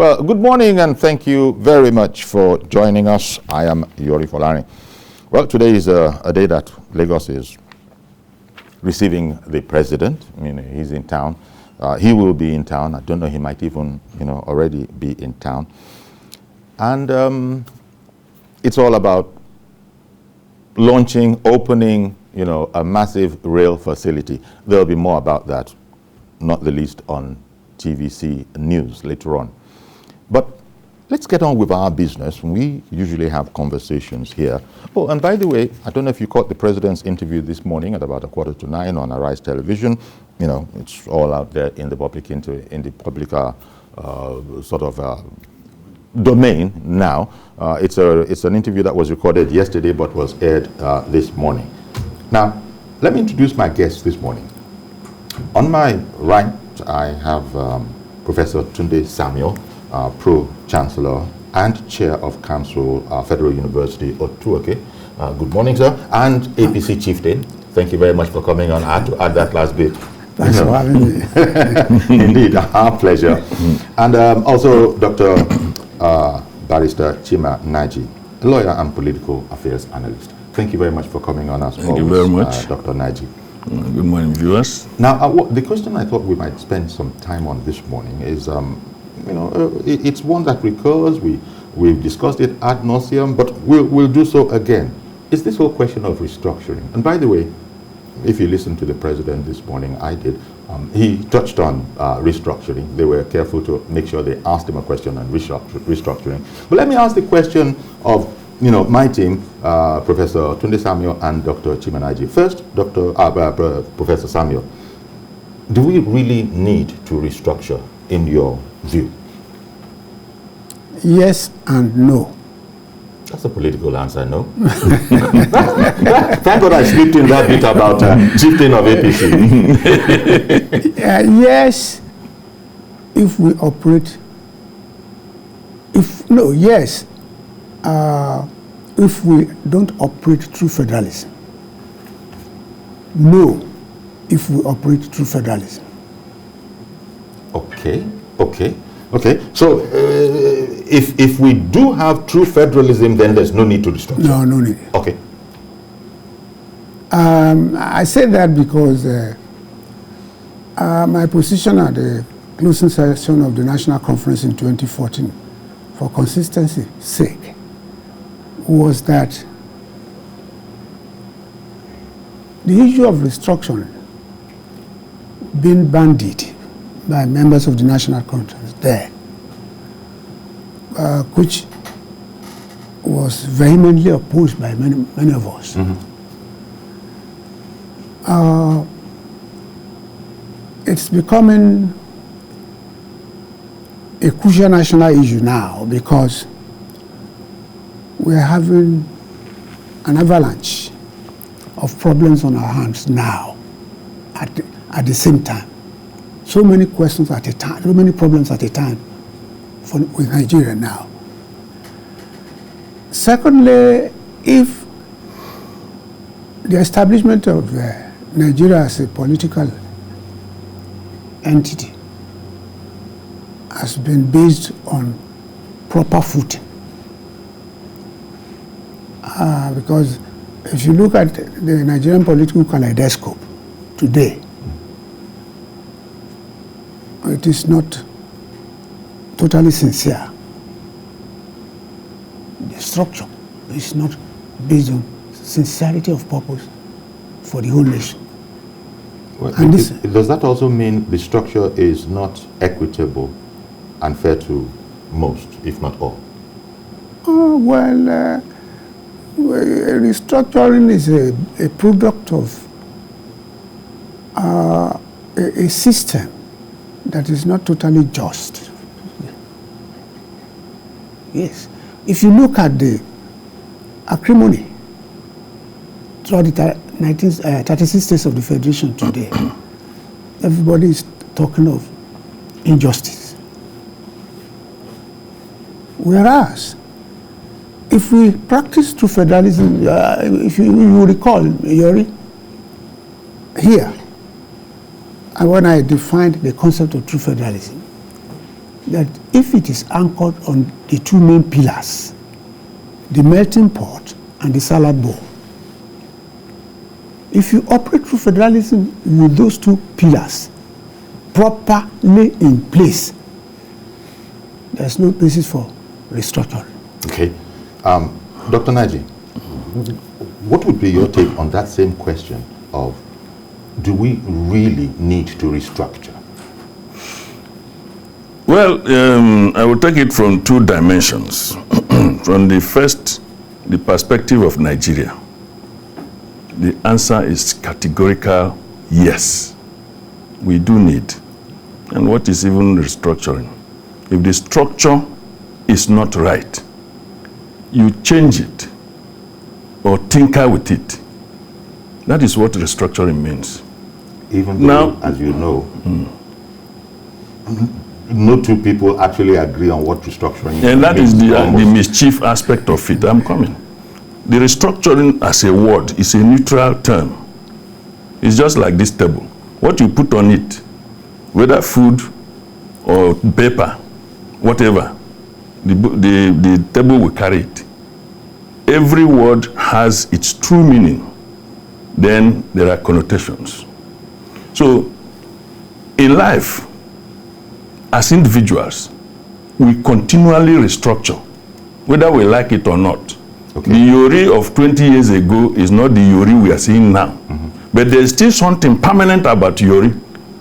Well, good morning and thank you very much for joining us. I am Yori Folani. Well, today is a day that Lagos is receiving the president. I mean, he's in town. He will be in town. I don't know, he might even, already be in town. And it's all about launching, opening, a massive rail facility. There'll be more about that, not the least on TVC News later on. But let's get on with our business. We usually have conversations here. Oh, and by the way, I don't know if you caught the president's interview this morning at about 9:15 on Arise Television. It's all out there in the public domain now. It's an interview that was recorded yesterday but was aired this morning. Now, let me introduce my guests this morning. On my right, I have Professor Tunde Samuel, Pro-Chancellor and Chair of Council, Federal University, Otuoke. Good morning, sir. And APC Chieftain. Thank you very much for coming on. I had to add that last bit. Thanks for having me. Indeed, our pleasure. And also Dr. Barrister Chima Naji, a lawyer and political affairs analyst. Thank you very much for coming on us. Thank you very much. Dr. Naji. Good morning, viewers. Now, the question I thought we might spend some time on this morning is, it's one that recurs. We've discussed it ad nauseum, but we'll do so again. It's this whole question of restructuring. And by the way, if you listened to the president this morning, I did, he touched on restructuring. They were careful to make sure they asked him a question on restructuring. But let me ask the question of, my team, Professor Tunde Samuel and Dr. Chima Naji. First, Professor Samuel, do we really need to restructure in your view? Yes and no. That's a political answer, no? Thank God I slipped in that bit about chieftain of APC. Yes, if we operate, if we don't operate through federalism. No, if we operate through federalism. Okay. So, if we do have true federalism, then there's no need to restructure. No need. Okay. I say that because my position at the closing session of the National Conference in 2014, for consistency's sake, was that the issue of restructuring being bandied by members of the National Conference there, which was vehemently opposed by many of us. Mm-hmm. It's becoming a crucial national issue now because we're having an avalanche of problems on our hands now at the same time. So many questions at a time, so many problems at a time with Nigeria now. Secondly, if the establishment of Nigeria as a political entity has been based on proper footing, because if you look at the Nigerian political kaleidoscope today, it is not totally sincere. The structure is not based on sincerity of purpose for the whole nation. Well, does that also mean the structure is not equitable and fair to most, if not all? Restructuring is a product of a system that is not totally just. Yes. If you look at the acrimony throughout the 36 states of the Federation today, everybody is talking of injustice. Whereas, if we practice true federalism, if you recall, Yori, here, when I defined the concept of true federalism, that if it is anchored on the two main pillars, the melting pot and the salad bowl, if you operate through federalism with those two pillars properly in place, there's no basis for restructuring. Okay. Dr. Naji, what would be your take on that same question of, do we really need to restructure? Well, I will take it from two dimensions. From the first, the perspective of Nigeria, the answer is categorical yes. We do need. And what is even restructuring? If the structure is not right, you change it or tinker with it. That is what restructuring means. Even though, now, as you know, no two people actually agree on what restructuring is. And that is the mischief aspect of it. I'm coming. The restructuring as a word is a neutral term. It's just like this table. What you put on it, whether food or paper, whatever, the table will carry it. Every word has its true meaning. Then there are connotations. So in life, as individuals, we continually restructure, whether we like it or not. Okay. The Yori of 20 years ago is not the Yori we are seeing now. Mm-hmm. But there's still something permanent about Yori,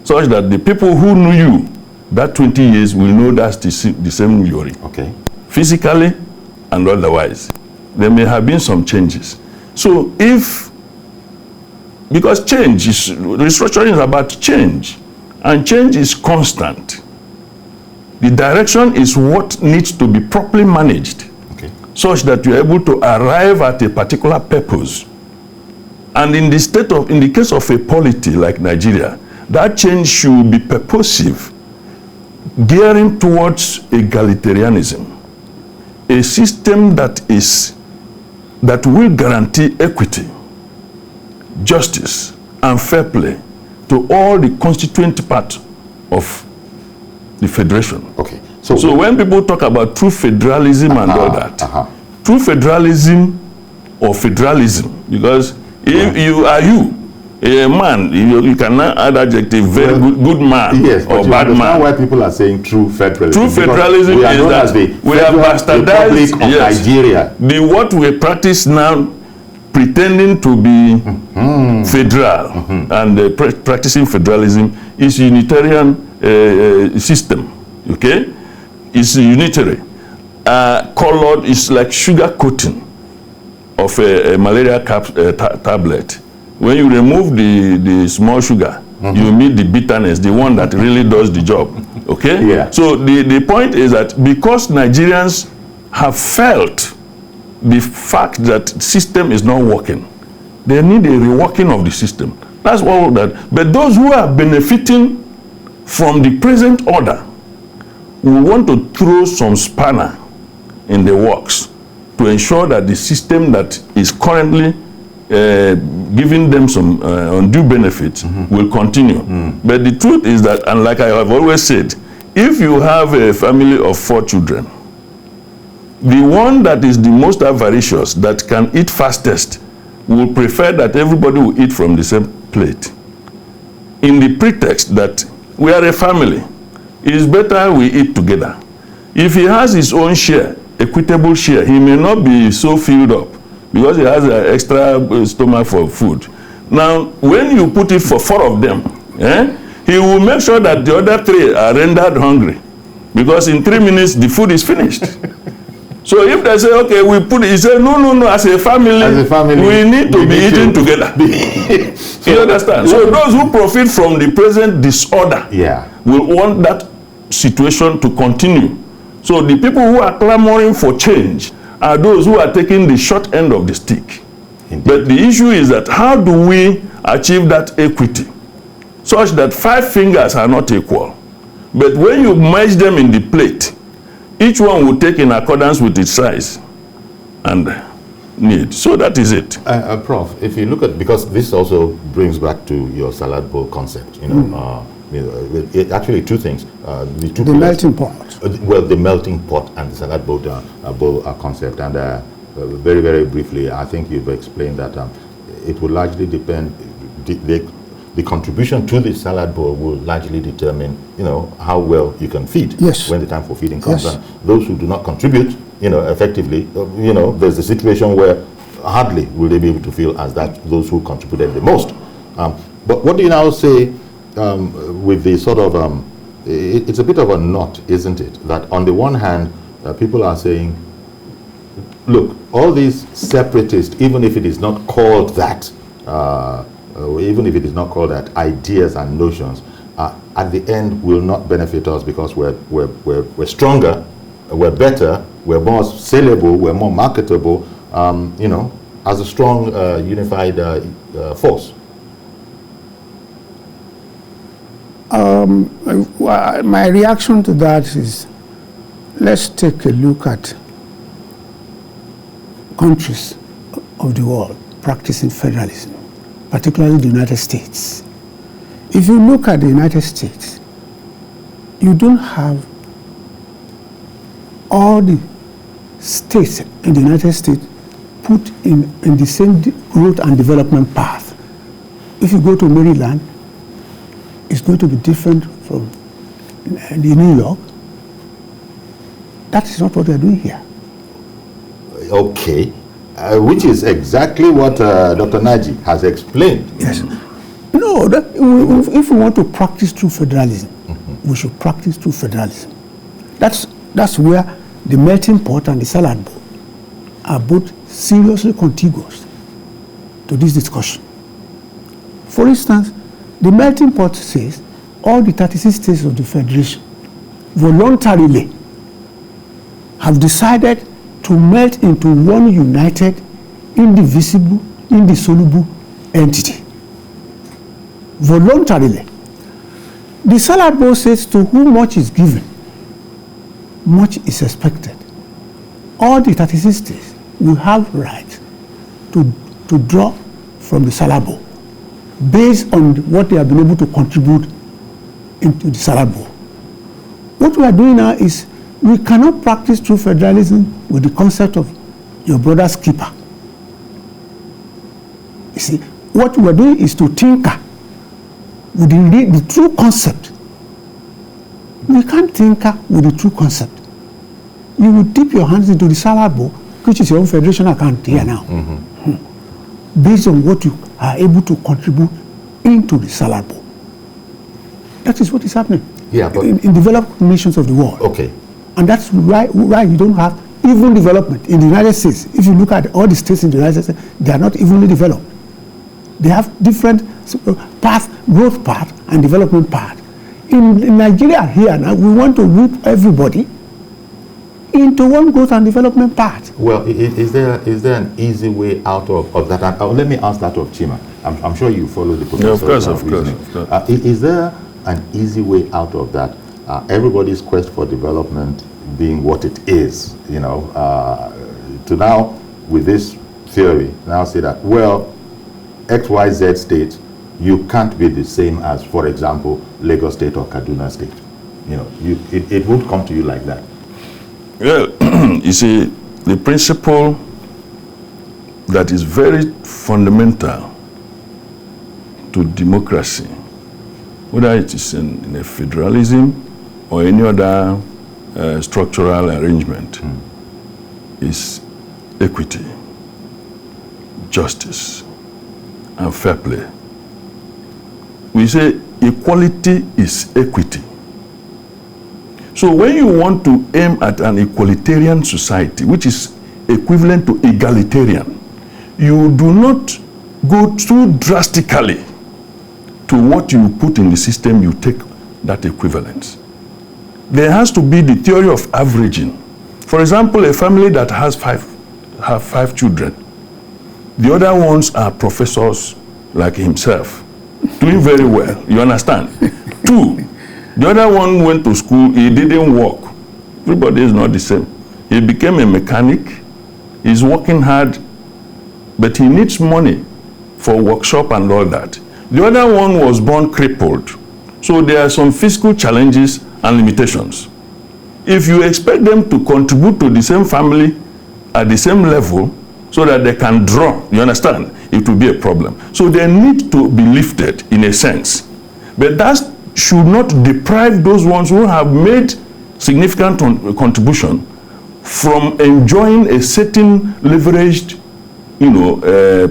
such that the people who knew you that 20 years will know that's the same Yori. Okay. Physically and otherwise. There may have been some changes. So because restructuring is about change, and change is constant. The direction is what needs to be properly managed, okay, such that you're able to arrive at a particular purpose. And in the case of a polity like Nigeria, that change should be purposive, gearing towards egalitarianism, a system that will guarantee equity, justice, and fair play to all the constituent parts of the federation. Okay. So when people talk about true federalism and all that, true federalism or federalism, because if you are a man, you cannot add adjective very good man, yes, or bad man. Why people are saying true federalism? True federalism is that we have bastardized Nigeria. What we practice now, pretending to be federal and practicing federalism, is Unitarian system. Okay, it's unitary. Colored is like sugar coating of a malaria tablet. When you remove the small sugar, you meet the bitterness, the one that really does the job. Okay? Yeah. So the point is that because Nigerians have felt the fact that system is not working, they need a reworking of the system. That's all that. But those who are benefiting from the present order will want to throw some spanner in the works to ensure that the system that is currently giving them some undue benefits will continue. But the truth is that, and like I have always said, if you have a family of 4 children, the one that is the most avaricious, that can eat fastest, will prefer that everybody will eat from the same plate, in the pretext that we are a family. It is better we eat together. If he has his own share, equitable share, he may not be so filled up because he has an extra stomach for food. Now, when you put it for 4 of them, he will make sure that the other 3 are rendered hungry, because in 3 minutes the food is finished. So if they say, okay, we put it, he say, no, as a family, we need to be eating together. You understand? So those who profit from the present disorder will want that situation to continue. So the people who are clamoring for change are those who are taking the short end of the stick. Indeed. But the issue is that how do we achieve that equity such that 5 fingers are not equal? But when you merge them in the plate, each one will take in accordance with its size and need. So that is it. Prof, if you look at, because this also brings back to your salad bowl concept, actually two things. The melting pot. Well, the melting pot and the salad bowl concept. And very, very briefly, I think you've explained that it will largely depend, the contribution to the salad bowl will largely determine, how well you can feed when the time for feeding comes. Yes. And those who do not contribute, effectively, there's a situation where hardly will they be able to feel as that those who contributed the most. But what do you now say with the sort of, it's a bit of a knot, isn't it? That on the one hand, people are saying, look, all these separatists, even if it is not called that, even if it is not called that, ideas and notions, at the end will not benefit us because we're stronger, we're better, we're more saleable, we're more marketable, as a strong, unified force. My reaction to that is, let's take a look at countries of the world practicing federalism, particularly the United States. If you look at the United States, you don't have all the states in the United States put in the same growth and development path. If you go to Maryland, it's going to be different from New York. That is not what they're doing here. Okay, which is exactly what Dr. Naji has explained. Yes. No, if we want to practice true federalism, we should practice true federalism. That's where the melting pot and the salad bowl are both seriously contiguous to this discussion. For instance, the melting pot says all the 36 states of the Federation voluntarily have decided to melt into one united, indivisible, indissoluble entity. Voluntarily. The salad bowl says to whom much is given, much is expected. All the 36 states will have right to draw from the salad bowl based on what they have been able to contribute into the salad bowl. What we are doing now is we cannot practice true federalism with the concept of your brother's keeper. You see, what we are doing is to tinker with the true concept. We can't tinker with the true concept. You will dip your hands into the salad bowl, which is your own federation account here now, based on what you are able to contribute into the salad bowl. That is what is happening in developed nations of the world. Okay. And that's why you don't have even development in the United States. If you look at all the states in the United States, they are not evenly developed. They have different path, growth path and development path. In Nigeria here now, we want to whip everybody into one growth and development path. Well, is there an easy way out of that? And, let me ask that of Chima. I'm sure you follow the process. Of course. Is there an easy way out of that? Everybody's quest for development being what it is, to now, with this theory, now say that, well, XYZ state, you can't be the same as, for example, Lagos State or Kaduna State. It won't come to you like that. Well, you see, the principle that is very fundamental to democracy, whether it is in a federalism or any other structural arrangement, is equity, justice, and fair play. We say equality is equity. So when you want to aim at an equalitarian society, which is equivalent to egalitarian, you do not go too drastically to what you put in the system, you take that equivalence. There has to be the theory of averaging. For example, a family that has five children, the other ones are professors like himself, doing very well, you understand? 2, the other one went to school, he didn't work. Everybody is not the same. He became a mechanic, he's working hard, but he needs money for workshop and all that. The other one was born crippled. So there are some fiscal challenges and limitations. If you expect them to contribute to the same family at the same level so that they can draw, you understand, it will be a problem. So they need to be lifted in a sense. But that should not deprive those ones who have made significant contribution from enjoying a certain leveraged,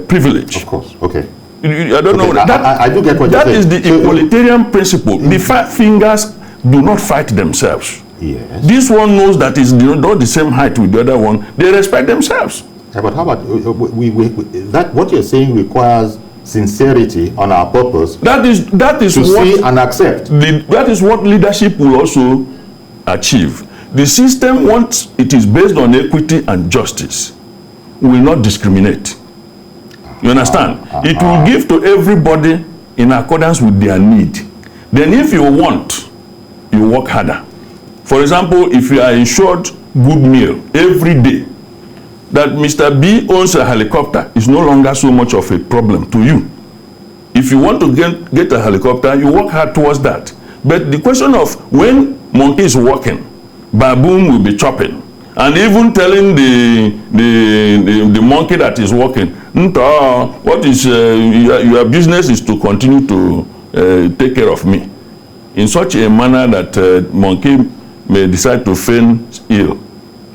privilege. Of course. Okay. I don't know. I do get what you're saying. That is the equalitarian principle. The five fingers do not fight themselves. Yes. This one knows that is not the same height with the other one. They respect themselves. Yeah, but how about that? What you're saying requires sincerity on our purpose. That is to what see and accept. That is what leadership will also achieve. The system, once it is based on equity and justice, will not discriminate. You understand? It will give to everybody in accordance with their need. Then if you want, you work harder. For example, if you are insured good meal every day, that Mr. B owns a helicopter is no longer so much of a problem to you. If you want to get a helicopter, you work hard towards that. But the question of when monkey is walking, baboon will be chopping. And even telling the monkey that is walking, what is your business is to continue to take care of me, in such a manner that monkey may decide to feign ill,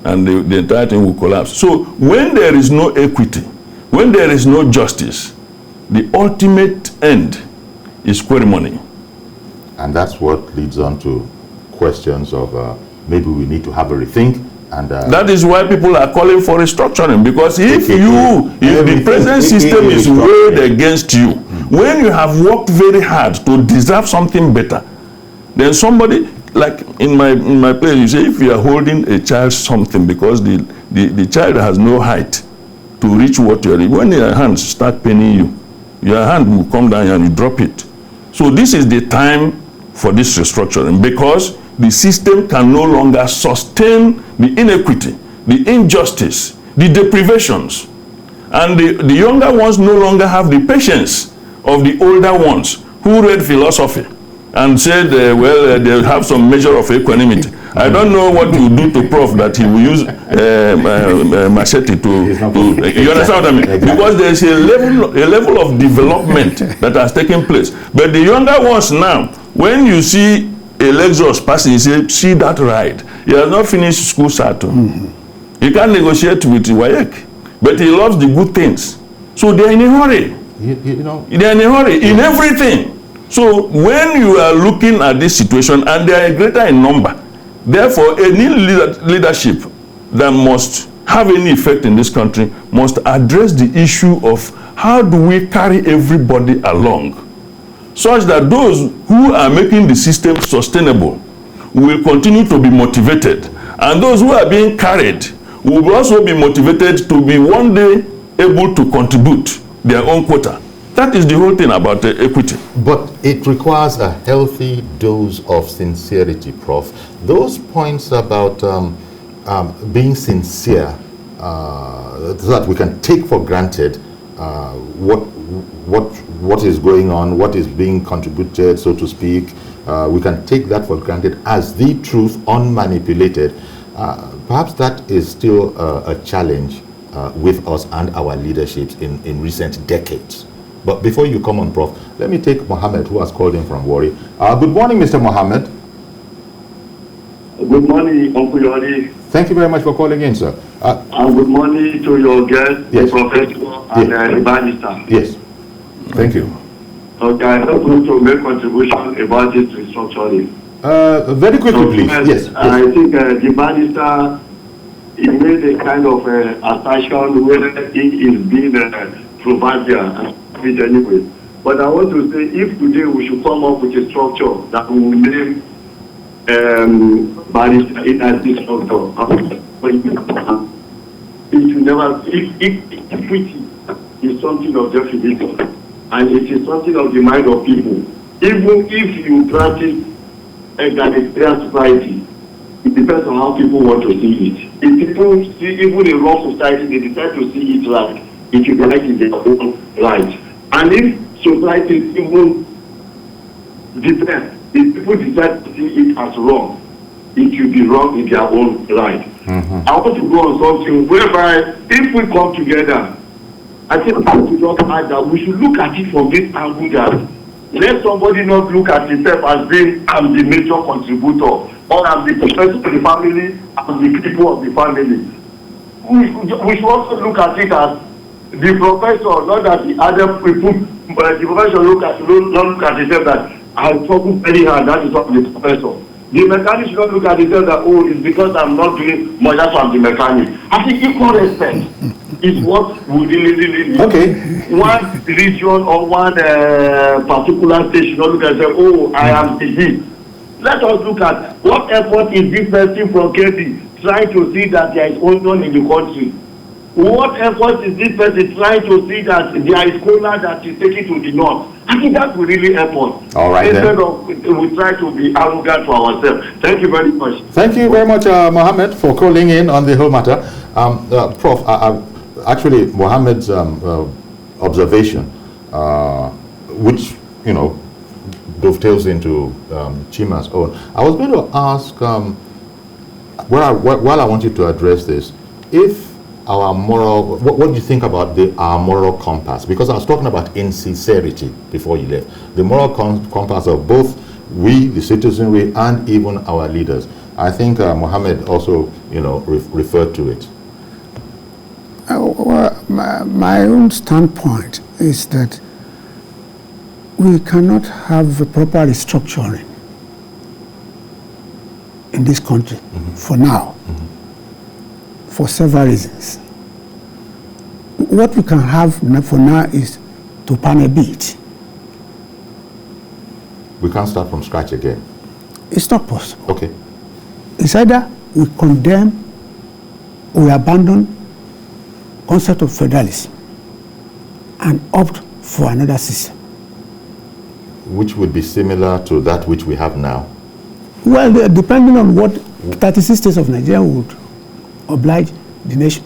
and the entire thing will collapse. So when there is no equity, when there is no justice, the ultimate end is ceremony. And that's what leads on to questions of maybe we need to have a rethink. And that is why people are calling for restructuring, because if the present system is weighed against you, when you have worked very hard to deserve something better, then somebody, like in my place, you say if you are holding a child something because the child has no height to reach what you are, when your hands start paining you, your hand will come down and you drop it. So this is the time for this restructuring, because the system can no longer sustain the inequity, the injustice, the deprivations. And the younger ones no longer have the patience of the older ones who read philosophy and said, they have some measure of equanimity. I don't know what you do to Prof that he will use machete to you understand what I mean? Because there is a level of development that has taken place. But the younger ones now, when you see a Lexus passing, you say, see that ride. He has not finished school Sato. He can't negotiate with WAEC, but he loves the good things. So they're in a hurry. They're in a hurry in everything. So when you are looking at this situation, and they are greater in number, therefore any leadership that must have any effect in this country must address the issue of how do we carry everybody along, such that those who are making the system sustainable will continue to be motivated, and those who are being carried will also be motivated to be one day able to contribute their own quota. That is the whole thing about equity. But it requires a healthy dose of sincerity, Prof. Those points about being sincere, so that we can take for granted what is going on, what is being contributed, so to speak. We can take that for granted as the truth, unmanipulated. Perhaps that is still a challenge with us and our leaderships in recent decades. But before you come on, Prof, let me take Mohammed, who has called in from Warri. Good morning, Mr. Mohammed. Good morning, Uncle Yori. Thank you very much for calling in, sir. And good morning to your guest, yes, the professor and the barrister. Yes. Thank you. Okay, I just want to make contribution about this restructuring. Very quickly, so, please. Yes. I think the barrister, he made a kind of assertion where he is being provincial and it anyway. But I want to say, if today we should come up with a structure that will name barrister in as this structure, it will never, if equity is something of definition, and it is something of the mind of people, even if you practice egalitarian society, it depends on how people want to see it. If people see even a wrong society, they decide to see it right, it is right in their own right. And if society even depends if people decide to see it as wrong, it will be wrong in their own right. I want to go on something whereby if we come together, I think I want to just add that we should look at it from this angle that let somebody not look at himself as being I'm the major contributor or I'm the person of the family, I'm the people of the family. We should also look at it as the professor, not that the other people, but the professor don't look at himself that I struggle very hard, that is what the professor. The mechanic should not look at himself that, oh, it's because I'm not doing much, that's why I'm the mechanic. I think equal respect is what we really need. Okay. One region or one particular state should not look and say, oh, I am the heat. Let us look at what effort is this person from Kebbi trying to see that there is onion in the country. What effort is this person trying to see that there is cola that is taken to the north? I think that will really help us. All right, instead of we try to be arrogant to ourselves. Thank you very much. Thank you very much, Mohammed, for calling in on the whole matter. Prof, actually, Mohammed's observation, which, you know, dovetails into Chima's own. I was going to ask, while I want you to address this, if our moral, what do you think about our moral compass? Because I was talking about insincerity before you left. The moral compass of both we, the citizenry, and even our leaders. I think Mohammed also, you know, referred to it. Well, my own standpoint is that we cannot have a proper restructuring in this country for now, for several reasons. What we can have for now is to pan a bit. We can't start from scratch again. It's not possible. Okay. It's either we condemn or we abandon concept of federalism and opt for another system. Which would be similar to that which we have now? Well, depending on what 36 states of Nigeria would oblige the nation.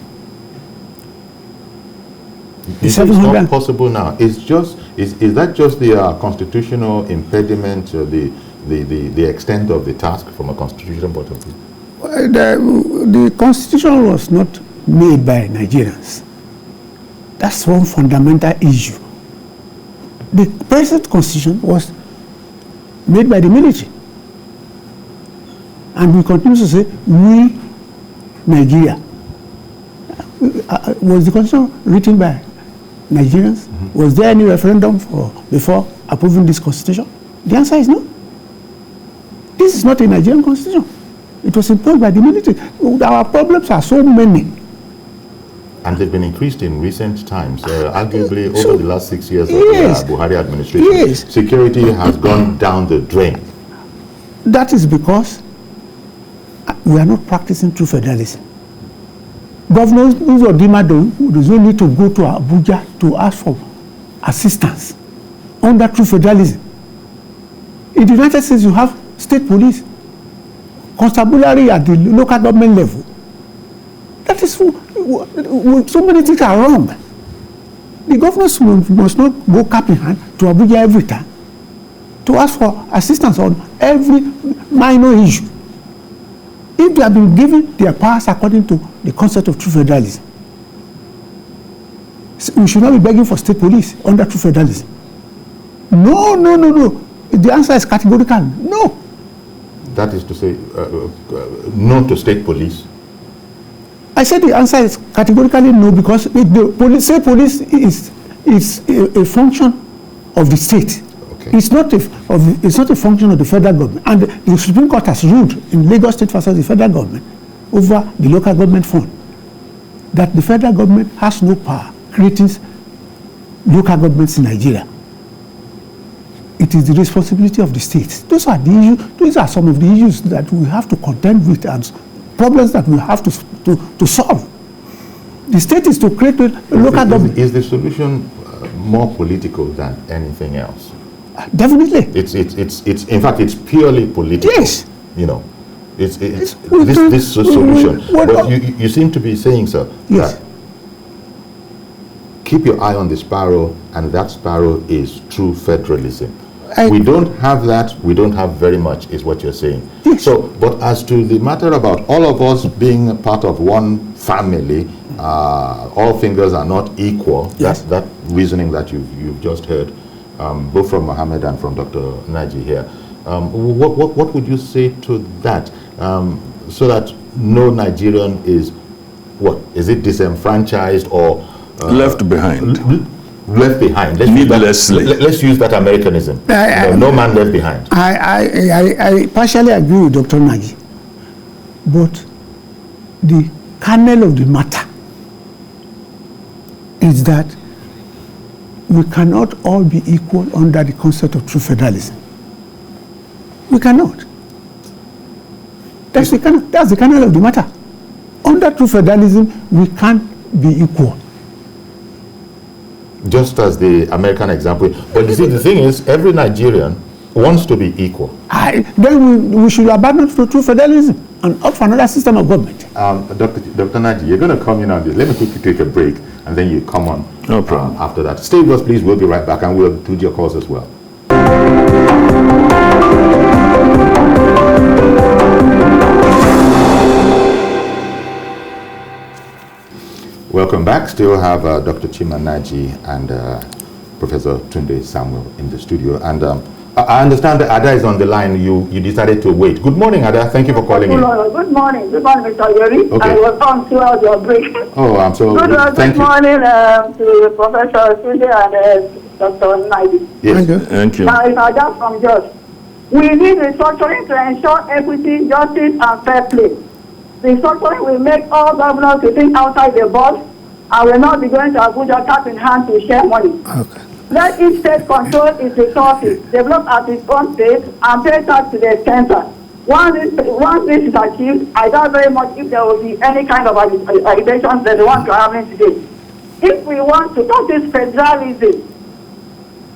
It's not possible now. It's just is that just the constitutional impediment, the extent of the task from a constitutional point of view? The constitution was not made by Nigerians. That's one fundamental issue. The present constitution was made by the military. And we continue to say, we, Nigeria. Was the constitution written by Nigerians? Was there any referendum before approving this constitution? The answer is no. This is not a Nigerian constitution. It was imposed by the military. Our problems are so many. And they've been increased in recent times, arguably over the last 6 years of Yes. the Buhari administration. Yes. Security has gone down the drain. That is because we are not practicing true federalism. Governors does not need to go to Abuja to ask for assistance under true federalism. In the United States, you have state police, constabulary at the local government level. That is so many things are wrong. The governors must not go cap in hand to Abuja every time to ask for assistance on every minor issue. If they have been given their powers according to the concept of true federalism, we should not be begging for state police under true federalism. No. The answer is categorical no. That is to say, no to state police. I said the answer is categorically no because state police is a function of the state. Okay. It's not a function of the federal government. And the Supreme Court has ruled in Lagos State versus the federal government over the local government fund that the federal government has no power creating local governments in Nigeria. It is the responsibility of the states. Those are the issues. Those are some of the issues that we have to contend with and problems that we have to solve. The state is to create a local government. Is the solution more political than anything else? Definitely. It's in fact it's purely political. Yes. You know, it's this solution. But you seem to be saying, sir, yes, that keep your eye on the sparrow, and that sparrow is true federalism. we don't have that, we don't have very much, is what you're saying. Yes. So, but as to the matter about all of us being part of one family, all fingers are not equal, Yes. that reasoning that you've just heard, both from Mohammed and from Dr. Naji here, what would you say to that? So that no Nigerian is, what, is it disenfranchised or Left behind. left behind? Needlessly. Let's use that Americanism. No man left behind. I partially agree with Dr. Nagy, but the kernel of the matter is that we cannot all be equal under the concept of true federalism. We cannot. That's the kernel of the matter. Under true federalism, we can't be equal. Just as the American example. But you see, the thing is, every Nigerian wants to be equal. Then we should abandon true federalism and opt for another system of government. Dr. Naji, you're going to come in on this. Let me quickly take a break, and then you come on No problem. after that. Stay with us, please. We'll be right back, and we'll include your calls as well. Welcome back. Still have Dr. Chima Naji and Professor Tunde Samuel in the studio. And I understand that Ada is on the line. You decided to wait. Good morning, Ada. Thank you for calling in. Good morning. Good morning, Mr. Yeri. Okay. I was on throughout your break. Oh, I'm so Good morning to Professor Tunde and Dr. Naidi. Yes. Thank you. Now, if I just from just, we need restructuring to ensure equity, justice, and fair play. Restructuring will make all governors to think outside the box and will not be going to Abuja cap in hand to share money. Okay. Let each state control its resources, develop at its own pace, and pay tax to the center. Once this is achieved, I doubt very much if there will be any kind of agitation that the ones you are having today. If we want to practice federalism,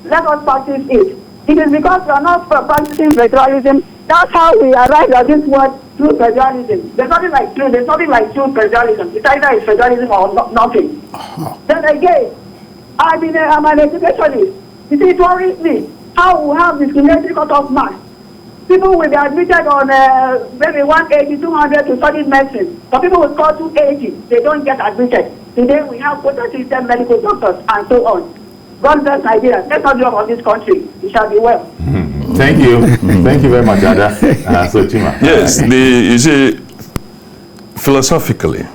let us practice it. It is because we are not practicing federalism. That's how we arrived at this word, true federalism. There's nothing like true federalism. It's either it's federalism or nothing. Then again, I'm an educationist. You see, it worries me how we have discriminatory cut-off marks. People will be admitted on maybe 180, 200 to study medicine. Some people will score 280. They don't get admitted. Today we have quota system medical doctors and so on. God bless Nigeria. Let's not give up on this country. It shall be well. Thank you. Thank you very much, Ada. So, Chima. Yes, you see, philosophically,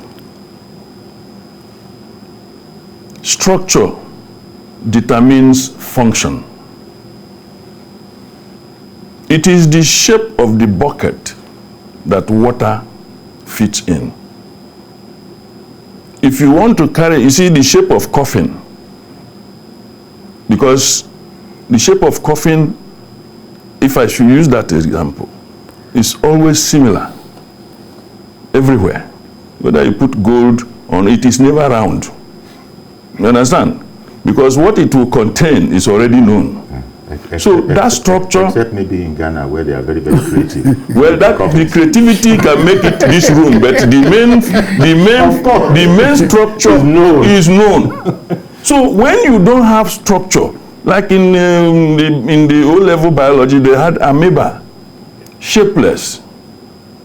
structure determines function. It is the shape of the bucket that water fits in. If you want to carry, you see the shape of coffin, because the shape of coffin, if I should use that example, is always similar everywhere. Whether you put gold on it, is never round. You understand? Because what it will contain is already known. So that structure, except maybe in Ghana where they are very, very creative. well, the creativity can make it this room, but the main structure is known. So when you don't have structure, like in the O-level biology, they had amoeba, shapeless,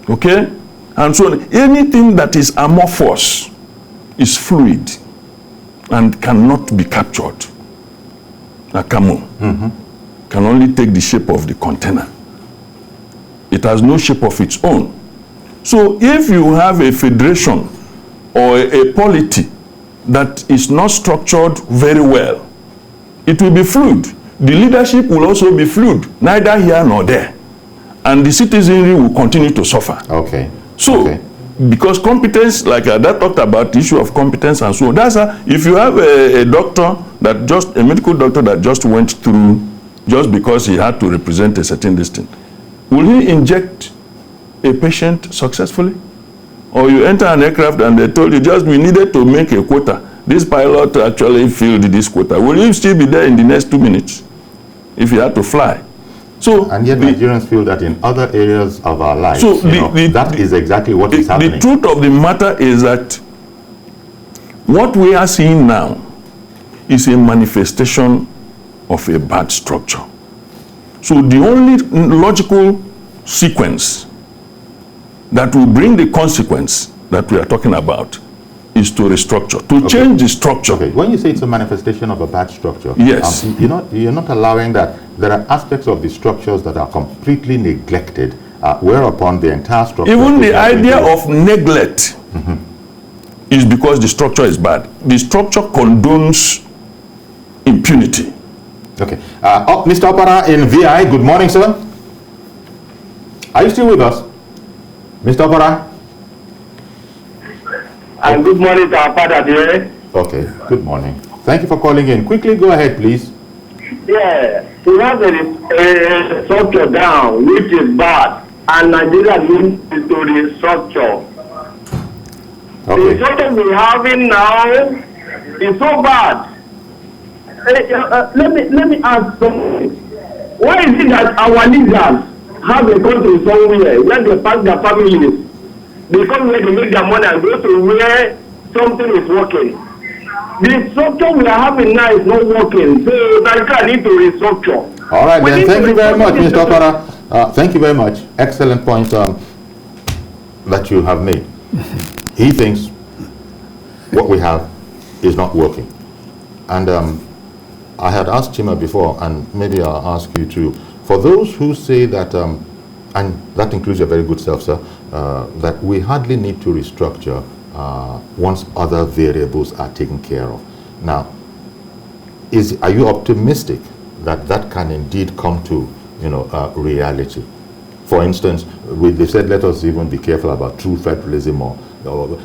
okay, and so on. Anything that is amorphous is fluid and cannot be captured. A camel can only take the shape of the container. It has no shape of its own. So if you have a federation or a polity that is not structured very well, it will be fluid. The leadership will also be fluid, neither here nor there. And the citizenry will continue to suffer. Okay. So, because competence, like that talked about the issue of competence and so on, that's if you have a doctor a medical doctor that just went through, just because he had to represent a certain distance, will he inject a patient successfully? Or you enter an aircraft and they told you we needed to make a quota. This pilot actually filled this quota. Will you still be there in the next 2 minutes if you had to fly? So, and yet Nigerians feel that in other areas of our lives, so that is exactly what is happening. The truth of the matter is that what we are seeing now is a manifestation of a bad structure. So the only logical sequence that will bring the consequence that we are talking about is to restructure, to change the structure. Okay, when you say it's a manifestation of a bad structure, Yes. You're not allowing that there are aspects of the structures that are completely neglected, whereupon the entire structure... Even the is idea going of neglect is because the structure is bad. The structure condones impunity. Okay. Mr. Opara in VI, good morning, sir. Are you still with us? Mr. Opara? And good morning to our father there. Okay, good morning. Thank you for calling in. Quickly go ahead, please. Yeah, we have a structure down, which is bad, and Nigeria needs to restructure. The Okay. structure we having now is so bad. Let me ask something. Why is it that our leaders have a country somewhere where they pack their families? They come here to make their money and go to where something is working. The structure we are having now is not working, so Nigeria need to restructure. All right, We then. need Thank to you very much, restructure Mr. this- Opara. Thank you very much. Excellent point that you have made. He thinks what we have is not working. And I had asked Chima before, and maybe I'll ask you too. For those who say that, and that includes your very good self, sir, that we hardly need to restructure once other variables are taken care of. Now, are you optimistic that that can indeed come to, reality? For instance, they said let us even be careful about true federalism, or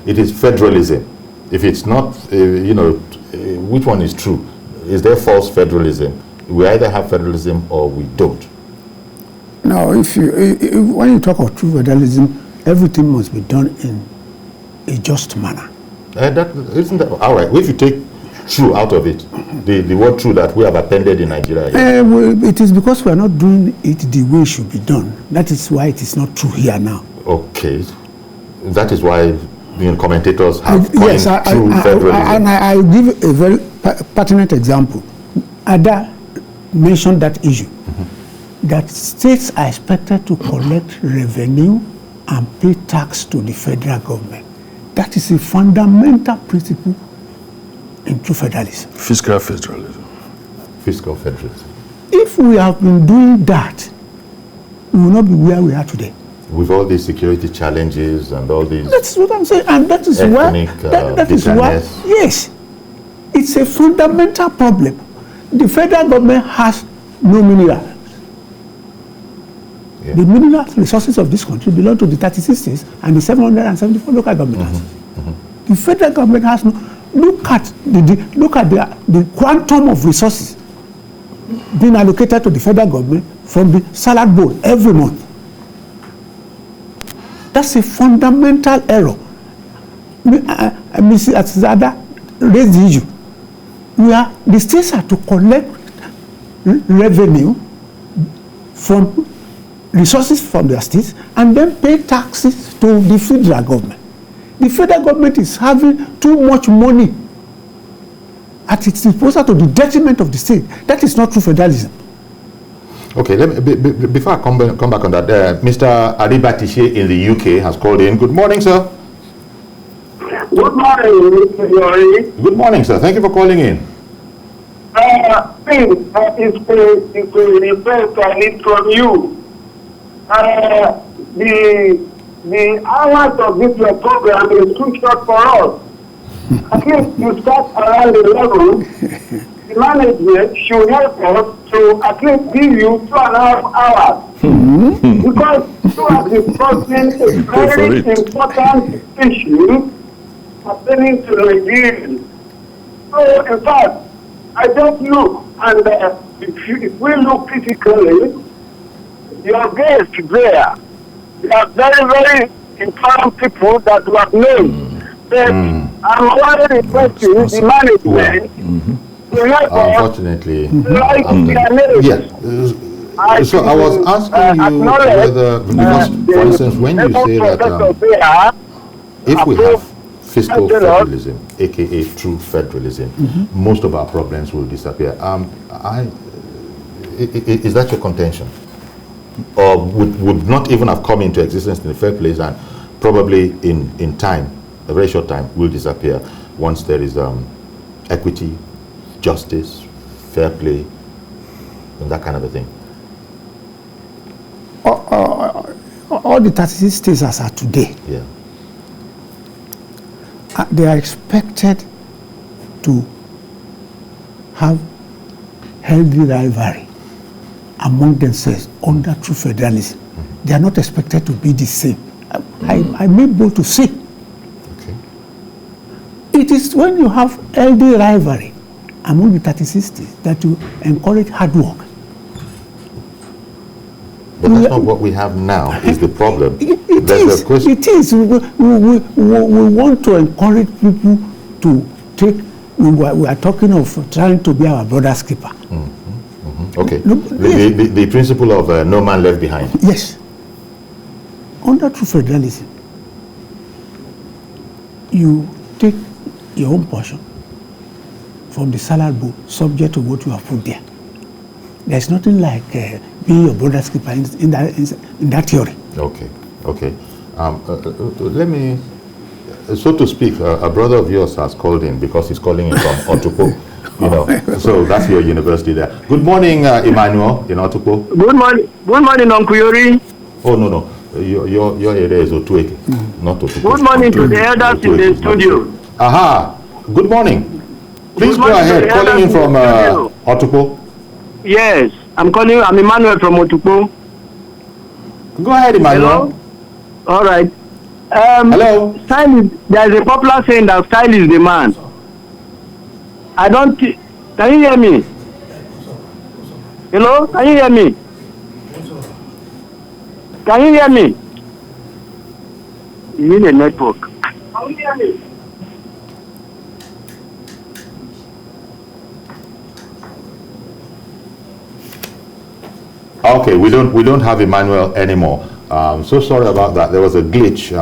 it is federalism. If it's not, which one is true? Is there false federalism? We either have federalism or we don't. Now, when you talk of true federalism, everything must be done in a just manner. Isn't that all right? If you take true out of it, the word true that we have appended in Nigeria here. Well, it is because we are not doing it the way it should be done. That is why it is not true here now. Okay, that is why commentators have coined Yes, true federalism. I give a very pertinent example. Ada mentioned that issue, that states are expected to collect revenue and pay tax to the federal government. That is a fundamental principle in true federalism. Fiscal federalism. Fiscal federalism. If we have been doing that, we will not be where we are today. With all these security challenges and all these... That's what I'm saying, and that is Ethnic, why. That is why. bitterness. Yes, it's a fundamental problem. The federal government has no minerals. Yeah. The mineral resources of this country belong to the 36 states and the 774 local governments. The federal government has no. Look at the quantum of resources being allocated to the federal government from the salad bowl every month. That's a fundamental error. Mrs. Atzada raised the issue. The states are to collect revenue from resources from their states and then pay taxes to the federal government. The federal government is having too much money at its disposal to the detriment of the state. That is not true federalism. Okay, before I come back on that, Mr. Aribatishe in the UK has called in. Good morning, sir. Good morning, Mr. Yori. Good morning, sir. Thank you for calling in. It's a request I need from you. The hours of this program is too short for us. At least you start around 11. The management should help us to at least give you 2.5 hours. Because you are discussing a very important issue pertaining to Nigeria. So, in fact, I just look, and if we look critically, your guests there, they are very, very important people that you have named. But I'm already requesting the management to help us Unfortunately, like their names. yes. So I was asking you whether, because, for instance, when you say that if we have fiscal federalism, aka true federalism, most of our problems will disappear. is that your contention? Or would not even have come into existence in the first place, and probably in time, a very short time, will disappear once there is equity, justice, fair play, and that kind of a thing? All the 36 states as are today, Yeah. They are expected to have healthy rivalry among themselves under true federalism. Mm-hmm. They are not expected to be the same. I may be able to say. Okay. It is when you have healthy rivalry among the 36 states that you encourage hard work. But that's not what we have now, is the problem. It is. We want to encourage people to take, we are talking of trying to be our brother's keeper. Mm-hmm. Mm-hmm. Okay. No, the principle of no man left behind. Yes. Under true federalism, you take your own portion from the salad bowl subject to what you have put there. There's nothing like being your brother's keeper in that theory. Okay, okay. Let me, so to speak, a brother of yours has called in because he's calling in from Otukpo. You know, so that's your university there. Good morning, Emmanuel in Otukpo. Good morning, Uncle Yori. Oh no, your area is Otueke, not Otukpo. Good morning to the elders in the studio. Aha, good morning. Please go ahead, calling in from Otukpo. Yes, I'm Emmanuel from Otukpo. Go ahead, Emmanuel. Hello? All right. Hello? There is a popular saying that style is the man. Can you hear me? Hello? Can you hear me? Can you hear me? You need a network. Can you hear me? Okay, we don't have Emmanuel anymore. So sorry about that. There was a glitch.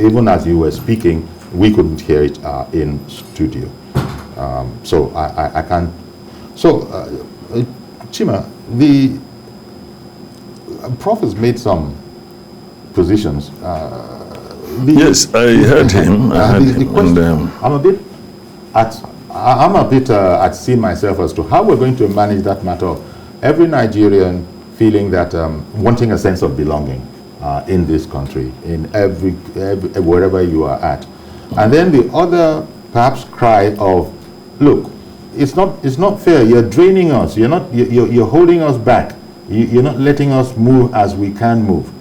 Even as you were speaking, we couldn't hear it in studio. So I can't. So, Chima, the Prof has made some positions. Yes, I heard him. I'm a bit at sea myself as to how we're going to manage that matter of every Nigerian feeling that wanting a sense of belonging in this country, in every wherever you are at, and then the other perhaps cry of, look, it's not fair. You're draining us. You're holding us back. You're not letting us move as we can move.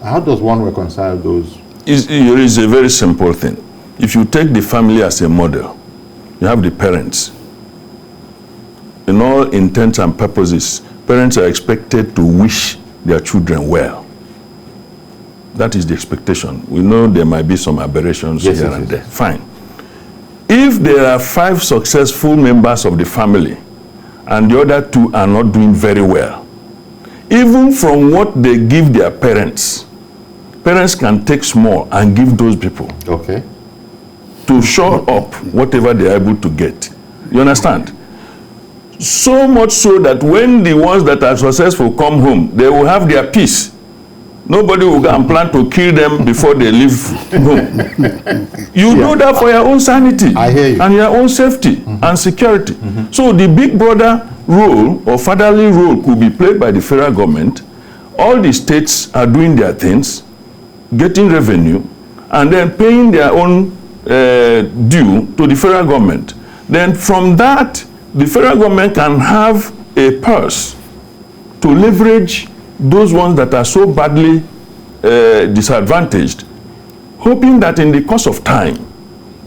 How does one reconcile those? It is a very simple thing. If you take the family as a model, you have the parents. In all intents and purposes, parents are expected to wish their children well. That is the expectation. We know there might be some aberrations here and there. Fine. If there are 5 successful members of the family and the other 2 are not doing very well, even from what they give their parents, parents can take small and give those people. Okay. To shore up whatever they are able to get. You understand? So much so that when the ones that are successful come home, they will have their peace. Nobody will go and plan to kill them before they leave home. You do that for your own sanity. I hear you. And your own safety and security. So the big brother role or fatherly role could be played by the federal government. All the states are doing their things, getting revenue, and then paying their own due to the federal government. Then from that, the federal government can have a purse to leverage those ones that are so badly disadvantaged, hoping that in the course of time,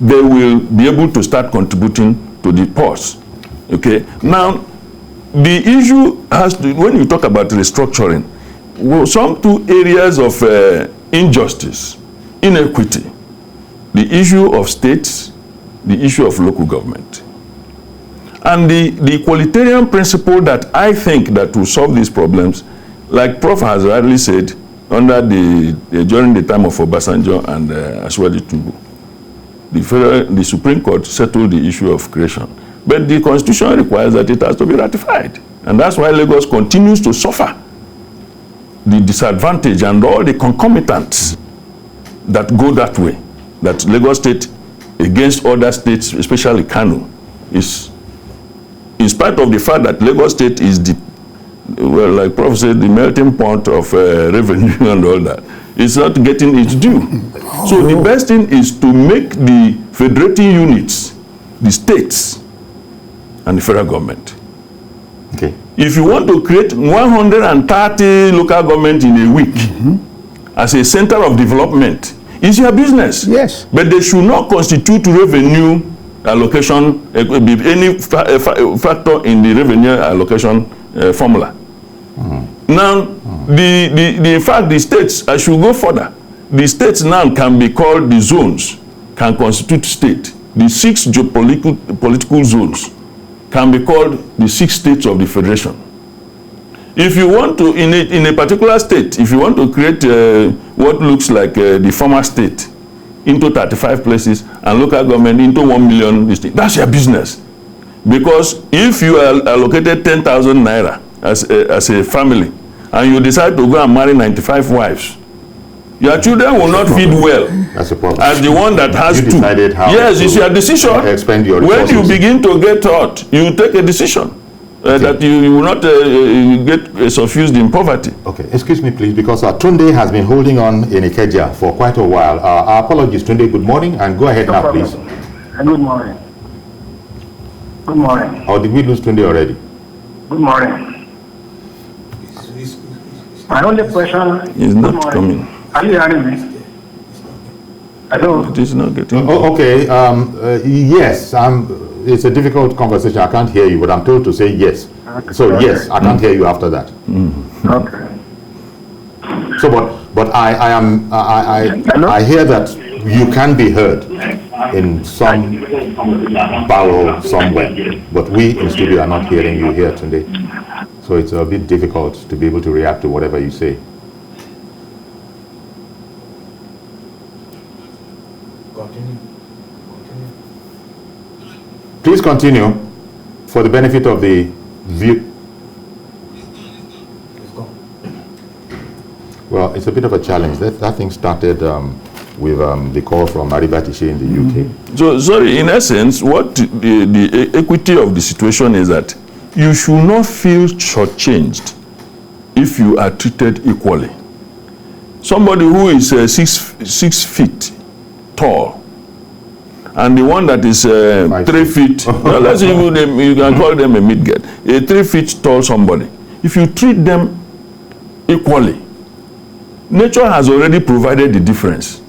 they will be able to start contributing to the purse. Okay? Now, the issue has to, when you talk about restructuring, well, some 2 areas of injustice, inequity, the issue of states, the issue of local government. And the equalitarian principle that I think that will solve these problems, like Prof has rightly said, during the time of Obasanjo and Asiwaju Tinubu, the Supreme Court settled the issue of creation. But the Constitution requires that it has to be ratified. And that's why Lagos continues to suffer the disadvantage and all the concomitants that go that way. That Lagos State, against other states, especially Kano, is, in spite of the fact that Lagos State is the, well, like Prof said, the melting pot of revenue and all that, it's not getting its due. So the best thing is to make the federating units, the states, and the federal government. Okay. If you want to create 130 local government in a week as a center of development, it's your business. Yes. But they should not constitute revenue allocation, any factor in the revenue allocation formula. Now, in fact, the states, I should go further. The states now can be called the zones, can constitute state. The 6 geopolitical zones can be called the 6 states of the federation. If you want to, in a particular state, if you want to create what looks like the former state into 35 places and local government into 1 million, that's your business. Because if you are allocated 10,000 naira as a family and you decide to go and marry 95 wives, your children will not feed well. That's a problem. As the one that has You two. decided how Yes, to it's your decision. expend your When you resources. begin to get hurt, you take a decision that you will not get suffused in poverty. Okay, excuse me please, because Tunde has been holding on in Ikeja for quite a while. Our apologies, Tunde, good morning, and go ahead now, please. Good morning. Good morning. Or did we lose Tunde already? Good morning. My only question. He's not coming. Are you hearing me? Hello. It is not getting. Okay, yes, it's a difficult conversation. I can't hear you, but I'm told to say yes. So yes, I can't hear you after that. Okay. So, but I hear that you can be heard in some barrel somewhere, but we in studio are not hearing you here today. So it's a bit difficult to be able to react to whatever you say. Please continue for the benefit of the view. Well, it's a bit of a challenge. That thing started with the call from Mariba Tishe in the UK. So, sorry, in essence, what the equity of the situation is that you should not feel shortchanged if you are treated equally. Somebody who is 6 feet tall and the one that is 3 feet, let's say you can call them a midget, a 3 feet tall somebody. If you treat them equally, nature has already provided the difference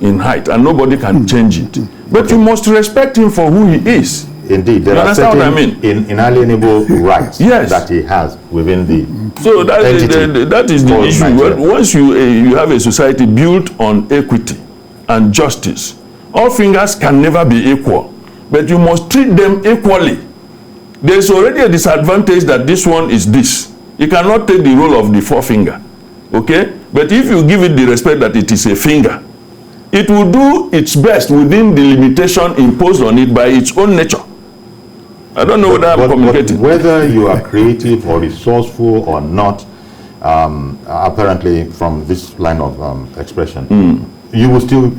in height and nobody can change it. But you must respect him for who he is. Indeed, there are certain inalienable rights that he has within the so that is the issue. Once you have a society built on equity and justice, all fingers can never be equal, but you must treat them equally. There is already a disadvantage that this one is this. You cannot take the role of the forefinger, okay? But if you give it the respect that it is a finger, it will do its best within the limitation imposed on it by its own nature. I don't know whether I'm communicating. Whether you are creative or resourceful or not, apparently from this line of expression, you will still,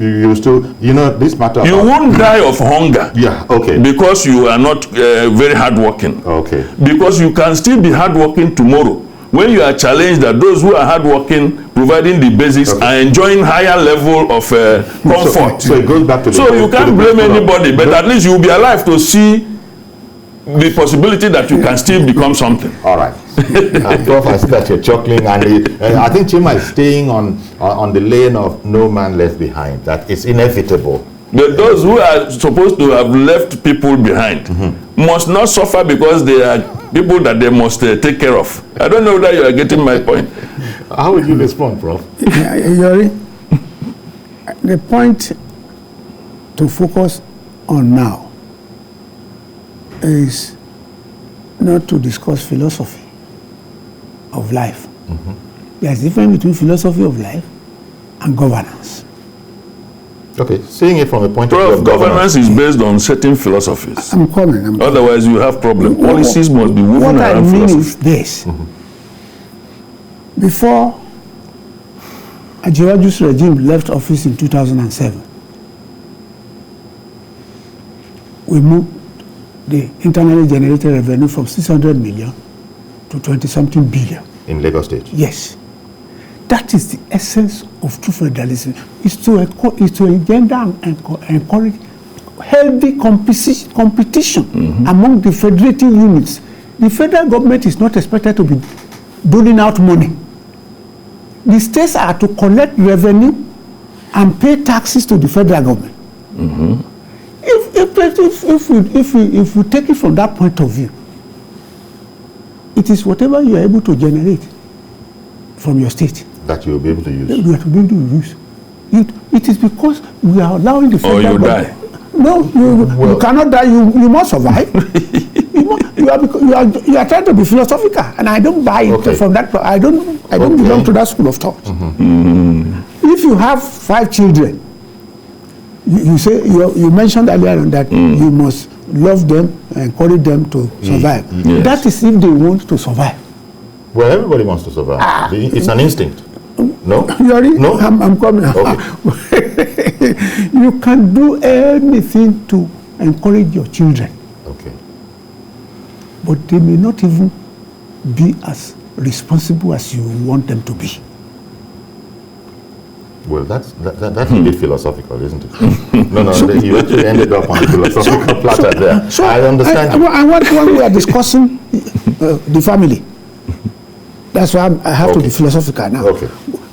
you know, this matter. You won't die of hunger. Yeah, okay. Because you are not very hardworking. Okay. Because you can still be hardworking tomorrow. When you are challenged that those who are hardworking, providing the basics, are enjoying higher level of comfort. So it goes back to the so you can't blame anybody, but at least you'll be alive to see the possibility that you can still become something. All right. Prof, I see that you're chuckling, and I think Chima is staying on the lane of no man left behind, that it's inevitable. But those who are supposed to have left people behind must not suffer because they are people that they must take care of. I don't know whether you are getting my point. How would you respond, Prof? Yori, the point to focus on now is not to discuss philosophy of life. There's a difference between philosophy of life and governance. Okay, seeing it from a point of view Prof, of governance is based on certain philosophies. I'm coming. Otherwise, you have problem. Policies must be woven What I around mean philosophy. is this. Before Ajiwaju's regime left office in 2007, we moved the internally generated revenue from 600 million to 20-something billion. in Lagos State. Yes. That is the essence of true federalism. Is to engender and encourage healthy competition among the federating units. The federal government is not expected to be doling out money. The states are to collect revenue and pay taxes to the federal government. If we take it from that point of view, it is whatever you are able to generate from your state That you will be able to use. we are to be able to use. It is because we are allowing the Or federal you government. die. No, you cannot die. You must survive. you are trying to be philosophical, and I don't buy it Okay. from that. I don't belong to that school of thought. If you have 5 children, you mentioned earlier on that you must love them, encourage them to survive. Yes. That is if they want to survive. Well, everybody wants to survive. It's an instinct. No? You are No? I'm coming. Okay. You can do anything to encourage your children, Okay. but they may not even be as responsible as you want them to be. Well, that's a bit philosophical, isn't it? No, you actually ended up on a philosophical platter there. I understand you. I want when we are discussing the family. That's why I have to be Okay. philosophical now. Okay.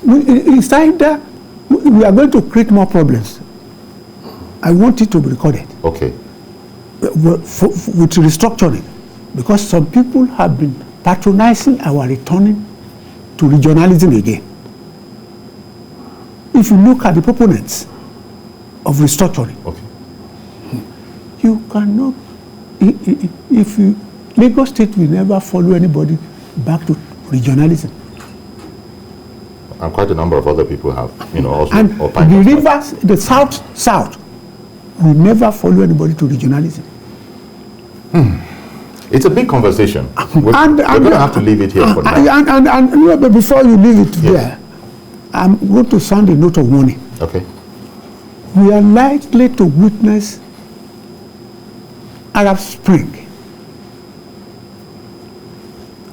It's either we are going to create more problems. I want it to be recorded Okay. with restructuring, because some people have been patronizing our returning to regionalism again. If you look at the proponents of restructuring, Okay. you cannot, Lagos State will never follow anybody back to regionalism. And quite a number of other people have, also And opined the on that. rivers, the south, will never follow anybody to regionalism. It's a big conversation. We're going to have to leave it here for now. But before you leave it there, I'm going to sound a note of warning. Okay. We are likely to witness Arab Spring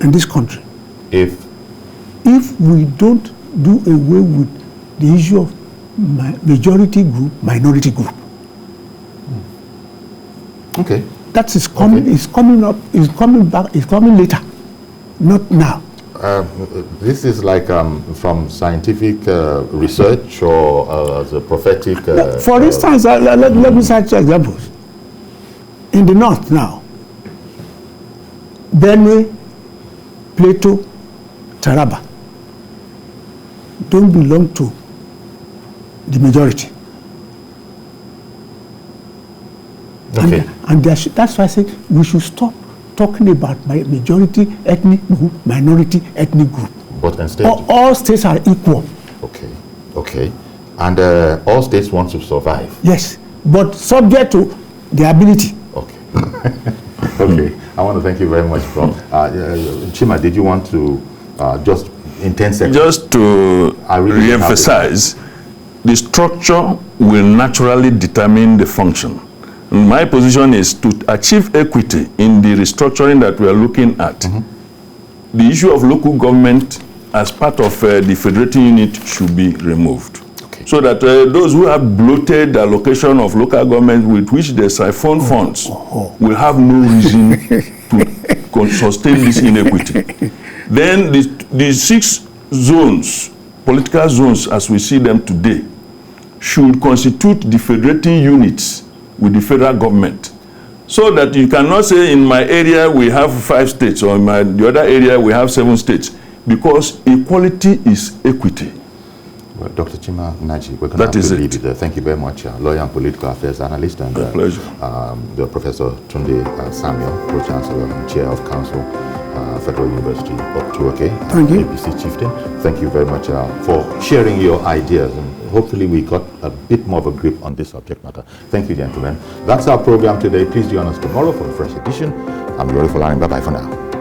in this country If if we don't do away with the issue of majority group, minority group. okay. That is coming. Okay. Is coming up. Is coming back. Is coming later, not now. This is like from scientific research or as a prophetic. For instance, let me cite two examples. In the north now, Benue, Plateau, Taraba don't belong to the majority. Okay. And that's why I say we should stop talking about majority ethnic group, minority ethnic group. But instead. All states are equal. Okay. Okay. And all states want to survive. Yes, but subject to their ability. Okay. Okay. I want to thank you very much, Prof. Chima, did you want to just in 10 seconds? Just to I really have re-emphasize, the structure will naturally determine the function. My position is to achieve equity in the restructuring that we are looking at. The issue of local government as part of the federating unit should be removed. Okay. So that those who have bloated allocation of local government with which they siphon funds will have no reason to sustain this inequity. Then the 6 zones, political zones as we see them today, should constitute the federating units with the federal government, so that you cannot say in my area we have 5 states or in the other area we have 7 states, because equality is equity. Well, Dr. Chima Naji, we're going to have to leave it there. Thank you very much, lawyer and political affairs analyst, and pleasure. The Professor Tunde Samuel, Pro-Chancellor and Chair of Council, Federal University of Tuake, Thank you. APC Chieftain. Thank you very much for sharing your ideas and hopefully we got a bit more of a grip on this subject matter. Thank you, gentlemen. That's our program today. Please join us tomorrow for a fresh edition. I'm Yori Folani. Bye-bye for now.